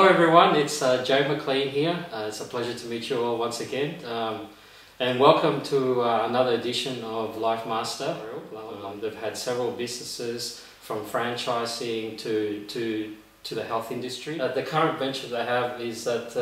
Hello everyone, it's Joe McLean here. It's a pleasure to meet you all once again. And welcome to another edition of Life Master. They've had several businesses from franchising to the health industry. The current venture they have is that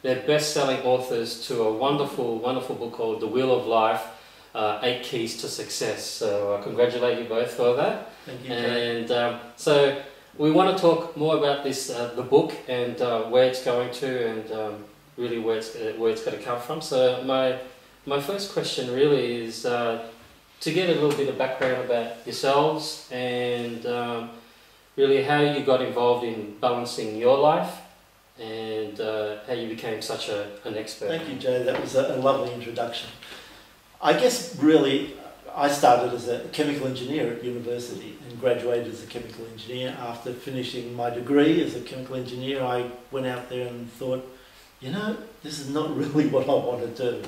they're best-selling authors to a wonderful book called The Wheel of Life, 8 Keys to Success. So I congratulate you both for that. Thank you, and so we want to talk more about this, the book, and where it's going to, and really where it's going to come from. So my first question really is to get a little bit of background about yourselves and really how you got involved in balancing your life and how you became such an expert. Thank you, Joe. That was a lovely introduction. I guess really I started as a chemical engineer at university and graduated as a chemical engineer. After finishing my degree as a chemical engineer, I went out there and thought, you know, this is not really what I want to do.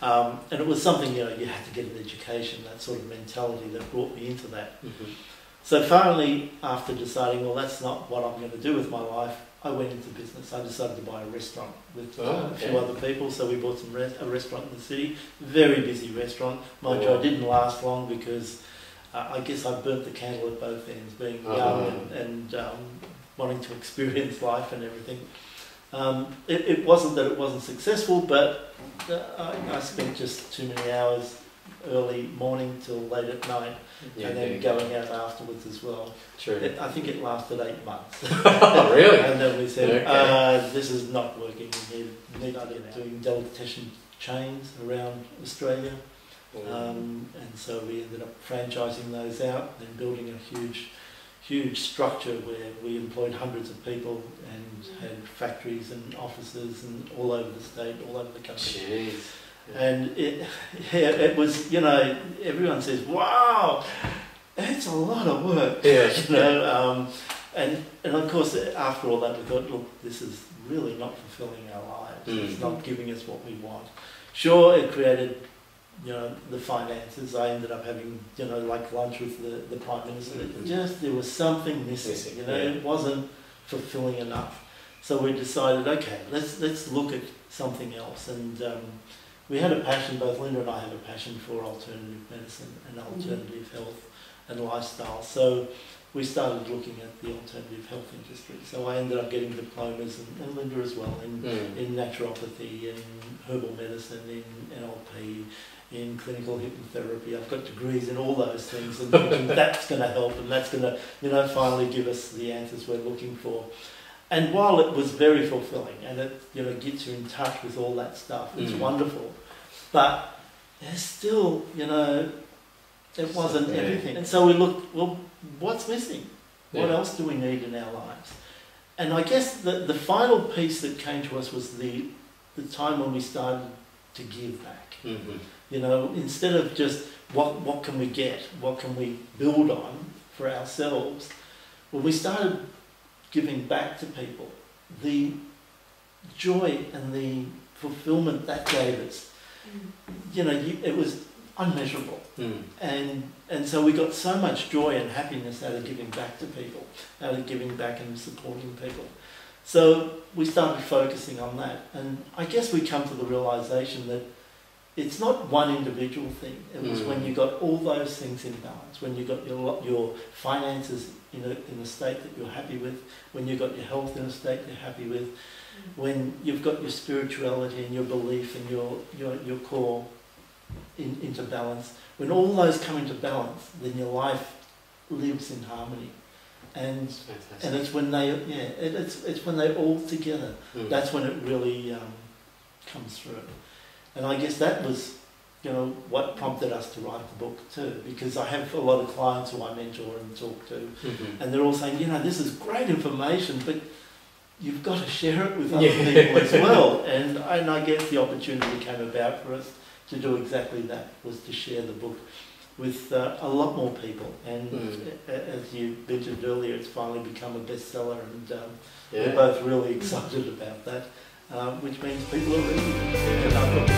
And it was something, you know, you had to get an education, that sort of mentality that brought me into that. Mm-hmm. So finally, after deciding, well, that's not what I'm going to do with my life, I went into business. I decided to buy a restaurant with a few other people. So we bought a restaurant in the city, very busy restaurant. Mind you, I didn't last long because I guess I burnt the candle at both ends, being young and wanting to experience life and everything. It wasn't that it wasn't successful, but I spent just too many hours early morning till late at night, and then going out afterwards as well. True. I think it lasted 8 months. Oh, really? And then we said, this is not working. We need doing delicatessen chains around Australia. And so we ended up franchising those out and building a huge structure where we employed hundreds of people and had factories and offices and all over the state, all over the country. Jeez. And it was, you know, everyone says, wow, it's a lot of work, you know, and of course after all that we thought, look, this is really not fulfilling our lives, it's not giving us what we want. Sure, it created, you know, the finances. I ended up having, you know, like lunch with the Prime Minister. Just, there was something missing, you know, it wasn't fulfilling enough. So we decided, okay, let's look at something else. And we had a passion, both Linda and I have a passion for alternative medicine and alternative health and lifestyle. So we started looking at the alternative health industry. So I ended up getting diplomas, and Linda as well, in naturopathy, in herbal medicine, in NLP, in clinical hypnotherapy. I've got degrees in all those things, and thinking that's going to help, and that's going to, you know, finally give us the answers we're looking for. And while it was very fulfilling, and it, you know, gets you in touch with all that stuff, it's wonderful, but there's still, you know, it wasn't everything. And so we looked, well, what's missing? What else do we need in our lives? And I guess the final piece that came to us was the time when we started to give back. You know, instead of just what can we get, what can we build on for ourselves, well, we started giving back to people. The joy and the fulfillment that gave us, you know, it was unmeasurable. And so we got so much joy and happiness out of giving back to people, out of giving back and supporting people. So we started focusing on that. And I guess we come to the realization that it's not one individual thing. It was when you got all those things in balance, when you got your finances in a state that you're happy with, when you got your health in a state you're happy with, when you've got your spirituality and your belief and your core into balance. When all those come into balance, then your life lives in harmony. And it's when they it's when they're all together. That's when it really comes through. And I guess that was, you know, what prompted us to write the book too, because I have a lot of clients who I mentor and talk to, and they're all saying, you know, this is great information, but you've got to share it with other people as well. And I guess the opportunity came about for us to do exactly that, was to share the book with a lot more people. And as you mentioned earlier, it's finally become a bestseller, and we're both really excited about that. Which means people are reading it.